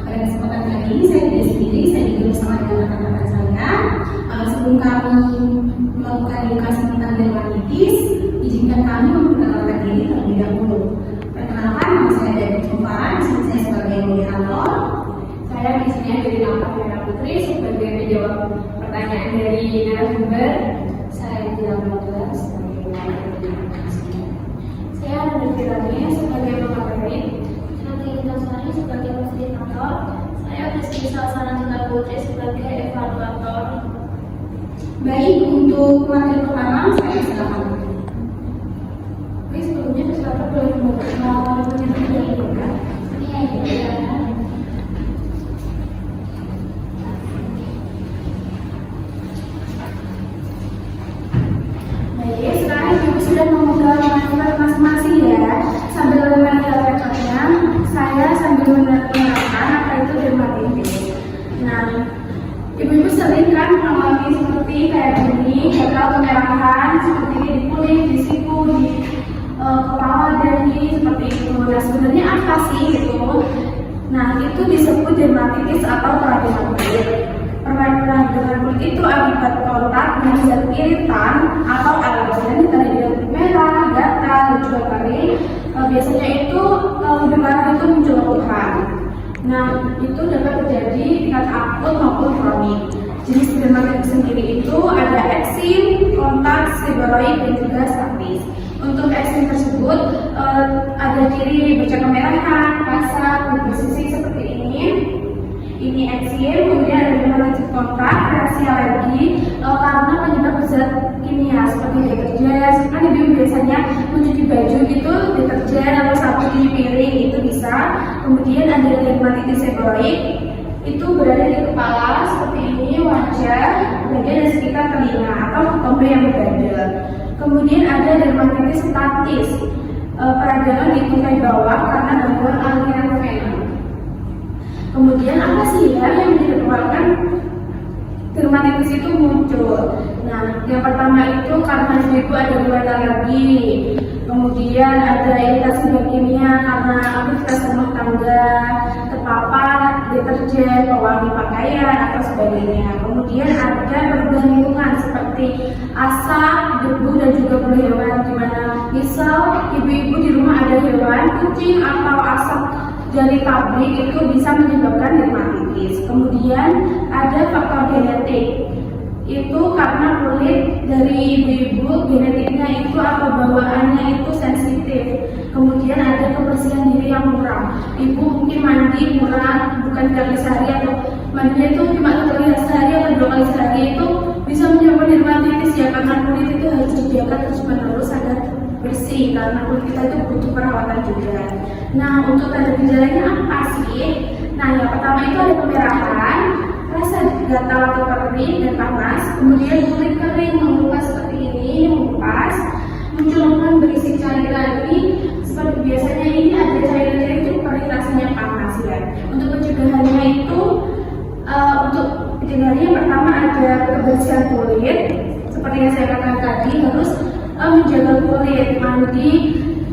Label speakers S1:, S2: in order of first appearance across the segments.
S1: pada kesempatan kali ini saya tidak sendiri, saya juga bersama dengan rekan-rekan saya. Sebelum kami melakukan edukasi tentang dermatitis, izinkan kami memperkenalkan diri terlebih dahulu. Perkenalkan, nama saya David Farhan, saya sebagai moderator.
S2: Saya di sini dari Nampak Merah Putri sebagai menjawab pertanyaan dari narasumber.
S3: Saya tidak belajar sebagai moderator.
S2: Saya ada Firani sebagai pemateri.
S3: Saya Tirta Sari sebagai fasilitator. Saya Rizky Salsana Cinta Putri sebagai evaluator.
S1: Baik, untuk materi pertama saya silakan.
S2: Baik, sebelumnya peserta boleh menyampaikan diri kan?
S3: Iya.
S1: Baik, sekarang Ibu sudah memegang materi masing-masing ya. Sambil melihat rekornya, saya sambil menerangkan apa itu dermatitis. Nah, Ibu-ibu sering kan mengalami seperti kayak gini, gatal kemerahan seperti ini di kulit, di siku, di kepala, dahi seperti itu. Nah, sebenarnya apa sih itu? Nah, itu disebut dermatitis atau peradangan kulit. Peradangan kulit itu akibat kontak dengan zat iritan atau alergen terhadap merah, gatal, dan juga kering. Biasanya itu lebih parah itu muncul keluhan. Nah, itu dapat terjadi tingkat akut maupun kronik. Jenis dermatitis sendiri itu ada eksim, kontak, seborreik, dan juga statis. Untuk eksim tersebut ada ciri bercak kemerahan, kasar, bersisik seperti ini. Ini eksim, kemudian ada dermatitis kontak, reaksi alergi karena penyebab zat kimia seperti deterjen. Kan ibu biasanya mencuci baju gitu, deterjen atau sabun di piring itu bisa. Kemudian ada dermatitis seborreik, itu berada di kepala seperti ini, wajah, bagian dan sekitar telinga atau tombol yang berbeda. Kemudian ada dermatitis statis, peradangan di tungkai bawah karena gangguan aliran vena. Kemudian apa sih ya yang menyebabkan dermatitis itu muncul? Nah, yang pertama itu karena ibu ada riwayat alergi, kemudian ada iritasi kimia karena aktivitas rumah tangga, terpapar deterjen, pewangi pakaian atau sebagainya. Kemudian ada perubahan lingkungan seperti asap, debu dan juga bulu hewan. Dimana misal ibu-ibu di rumah ada hewan, kucing atau asap dari pabrik itu bisa menyebabkan dermatitis. Kemudian ada faktor genetik, itu karena kulit dari ibu-ibu genetiknya itu atau bawaannya itu sensitif. Kemudian ada kebersihan diri yang kurang. Ibu mungkin mandi kurang, bukan 3 kali sehari atau mandinya itu cuma 1 kali sehari atau 2 kali sehari, itu bisa menyebabkan dermatitis ya, karena kulit itu harus dijaga terus-menerus agar bersih, karena kulit kita itu butuh perawatan juga. Nah, untuk tanda gejalanya apa sih? Nah, yang pertama itu ada kemerahan, rasa gatal atau kering dan panas, kemudian kulit kering mengelupas seperti ini, mengelupas, muncul luka berisi cairan ini, seperti biasanya ini ada cairan itu kering rasanya panas ya. Untuk pencegahannya itu, untuk pencegahannya yang pertama ada kebersihan kulit, seperti yang saya katakan tadi, harus menjaga kulit, mandi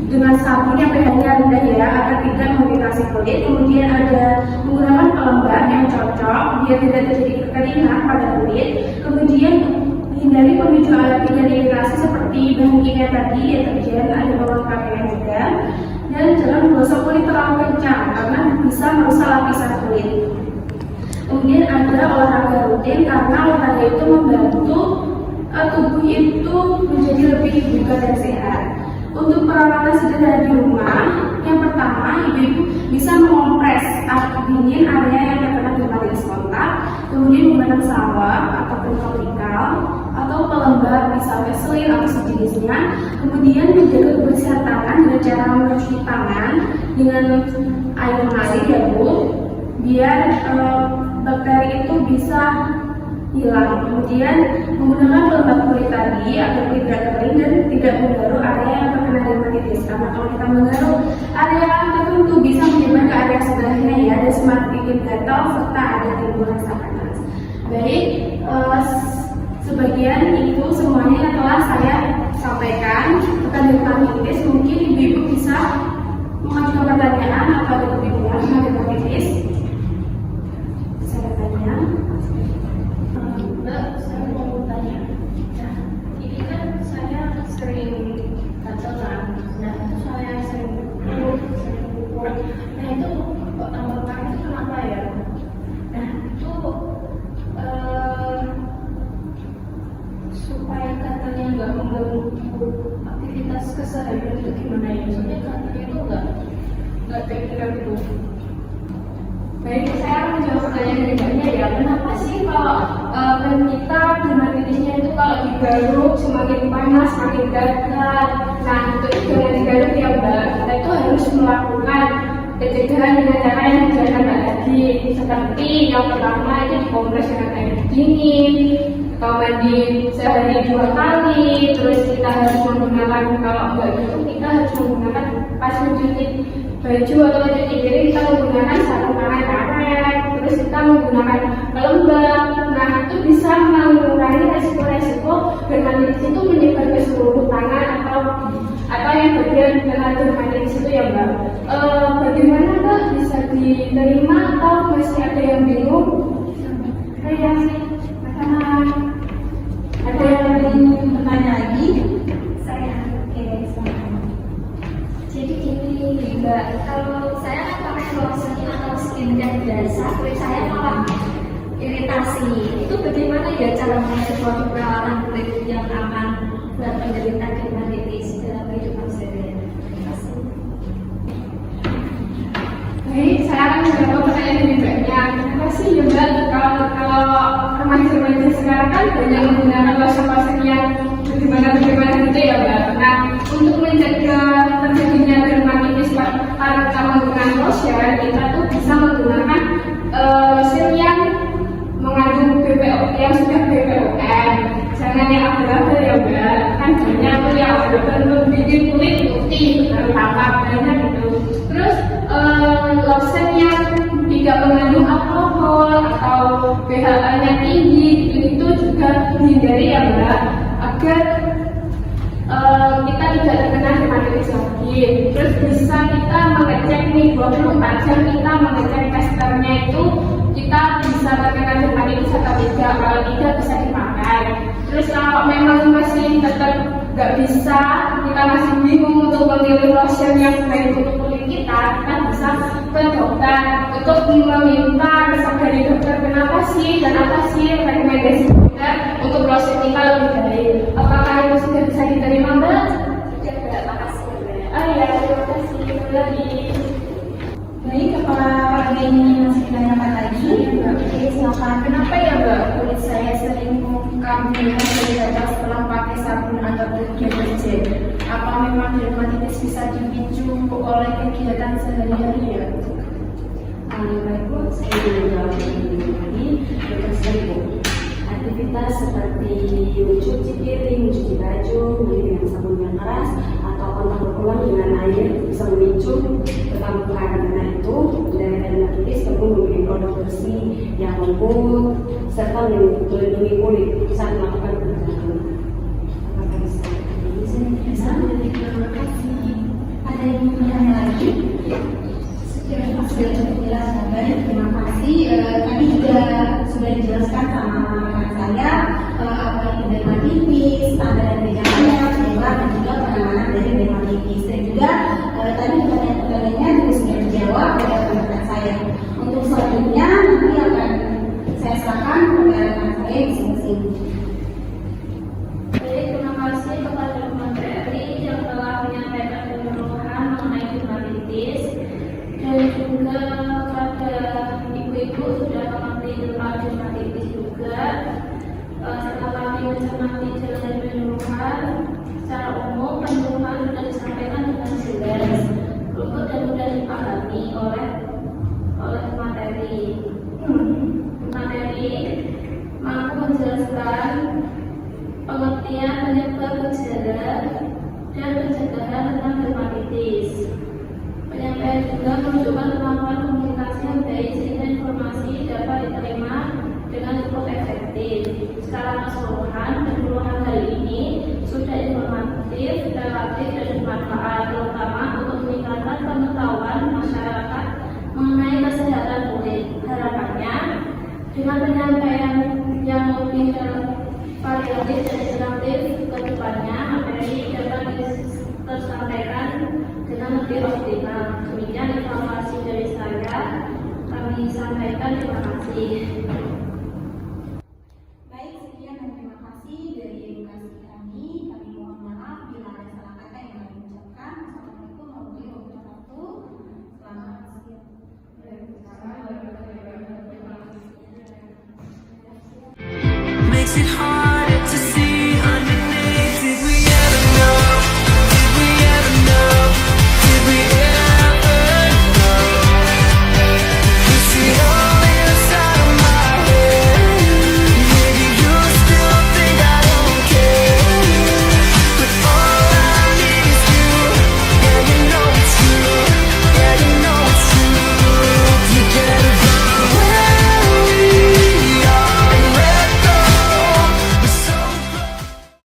S1: dengan sabun yang pH-nya rendah ya, agar tidak mengiritasi kulit. Kemudian ada menggunakan pelembab yang cocok biar tidak terjadi kekeringan pada kulit. Kemudian hindari pemicu alergi dan iritasi seperti bahan kimia tadi, deterjen, ada bawang pakaian juga. Dan jangan menggosok kulit terlalu kencang karena bisa merusak lapisan kulit. Kemudian ada olahraga rutin karena olahraga itu membantu tubuh itu menjadi lebih bugar dan sehat. Untuk perawatan sederhana di rumah, yang pertama ibu-ibu bisa mengompres dingin area yang terkena dermatitis kontak, kemudian menggunakan salep ataupun topikal atau pelembab misalnya Vaseline atau sejenisnya. Kemudian menjaga kebersihan tangan dengan cara mencuci tangan dengan air mengalir ya Bu, biar bakteri itu bisa hilang. Kemudian menggunakan pelembab kulit tadi agar kulit tidak kering dan tidak menggaruk area yang terkena dermatitis, karena kalau kita menggaruk area tertentu bisa menyebar ke area sebelahnya ya, dan semakin gatal serta ada timbul rasa panas. Baik, sebagian itu semuanya yang telah saya sampaikan tentang dermatitis. Mungkin ibu-ibu bisa mengajukan pertanyaan atau ada kebingungan tentang dermatitis. semuanya.
S3: Mbak, saya mau tanya. Nah, ini kan saya sering gatelan, nah itu saya sering pukul. Nah itu apakah itu kenapa ya? Nah itu supaya katanya nggak mengganggu aktivitas keseharian itu gimana ya? Maksudnya katanya itu nggak terkira gitu.
S2: Baik, saya akan menjawab pertanyaan dari Mbaknya ya. Kenapa sih kalau kita dermatitisnya itu kalau digaruk semakin panas, semakin gagal. Nah, untuk dengan digaruk ya Mbak, kita itu harus melakukan pencegahan dengan cara yang dijelaskan Mbak tadi. Seperti yang pertama itu dikompres dengan air dingin, atau mandi sehari 2 kali. Terus kita harus menggunakan, kalau enggak gitu kita harus menggunakan pas mencuci baju atau mencuci piring kita menggunakan sarung tangan karet. Terus kita menggunakan pelembab. Nah itu bisa mengurangi resiko-resiko dermatitis itu menyebar ke seluruh tangan atau yang bagian dengan dermatitis itu ya Mbak. Bagaimana Mbak, bisa diterima atau masih ada yang bingung?
S1: Saya sih, ada yang lebih bertanya lagi?
S3: Saya oke sama. Jadi gini Mbak, kalau saya kan pakai lotion atau skincare biasa, kulit saya malah iritasi. Itu bagaimana ya cara mengevaluasi perawatan kulit yang aman buat penderita dermatitis dalam kehidupan sehari-hari? Terima kasih.
S2: Baik, saya akan menjawab pertanyaan dari Mbaknya. Kenapa sih ya Mbak, kalau remaja-remaja sekarang kan banyak menggunakan lotion-lotion yang bagaimana gitu ya Mbak. Nah, untuk mencegah terjadinya dermatitis pada kita menggunakan lotion, kita tuh bisa menggunakan lotion yang mengandung BPO, yang sudah BPOM. Jangan yang abal-abal ya Mbak. Kan banyak tuh yang abal-abal bikin kulit putih, tampak banyak gitu. Terus lotion yang tidak mengandung alkohol atau pH-nya tinggi itu juga dihindari ya Mbak, agar kita tidak terkena dermatitis lagi. Terus bisa kita mengecek nih 24 jam kita mengecek testernya itu kita bisa terkena dermatitis atau tidak. Kalau tidak bisa dipakai. Terus kalau memang masih tetap nggak bisa, kita masih bingung untuk memilih lotion yang baik untuk kulit kita bisa ke dokter untuk meminta resep dari dokter kenapa sih dan apa sih rekomendasi dokter untuk lotion kita lebih baik. Apakah itu sudah bisa diterima Mbak?
S3: Sudah Mbak, makasih Mbak.
S2: Oh iya, terima kasih lagi.
S1: Baik, kepala keluarga ini masih ditanyakan lagi? Oke, silakan. Kenapa ya Mbak kulit saya sering kambing dari gatal setelah pakai sabun atau deterjen? Apa memang dermatitis bisa dipicu oleh kegiatan sehari-hari ya?
S4: Baik Bu, saya ingin menjawab ini betul sekali Bu. Aktivitas seperti mencuci piring, mencuci baju, mandi dengan sabun yang keras atau kontak berpeluang dengan air bisa memicu kekambuhan. Karena itu dari dermatitis perlu memilih produk bersih yang lembut serta melindungi kulit saat melakukan pekerjaan. Apakah bisa?
S1: Bisa. Terima kasih. Ada yang mau bertanya lagi? Sudah cukup jelas Mbak. Terima kasih. Tadi juga sudah dijelaskan sama rekan saya apa itu dermatitis, standar dan gejalanya, penyebab dan juga penanganan dari dermatitis. Dan juga tadi pertanyaan-pertanyaannya juga sudah dijawab oleh rekan saya. Untuk selanjutnya nanti akan saya serahkan kepada rekan saya masing-masing.
S3: Baik, terima kasih kepada materi yang telah menyampaikan penyuluhan mengenai dermatitis dan juga kepada ibu-ibu sudah mengerti tentang dermatitis juga. Setelah kami mencermati jalan penyuluhan secara umum, penyuluhan sudah disampaikan dengan jelas, lembut dan mudah dipahami oleh materi mampu menjelaskan pengertian penyebab gejala dan pencegahan tentang dermatitis. Penyampaian juga menunjukkan kemampuan komunikasi yang baik sehingga informasi dapat diterima dengan cukup efektif. Secara keseluruhan, penyuluhan kali ini sudah informatif, relatif, dan bermanfaat, terutama untuk meningkatkan pengetahuan masyarakat mengenai kesehatan kulit. Harapannya Dengan penyampaian yang lebih variatif dan interaktif ke depannya, materi dapat tersampaikan dengan lebih optimal. Demikian informasi dari saya, kami sampaikan. Terima kasih.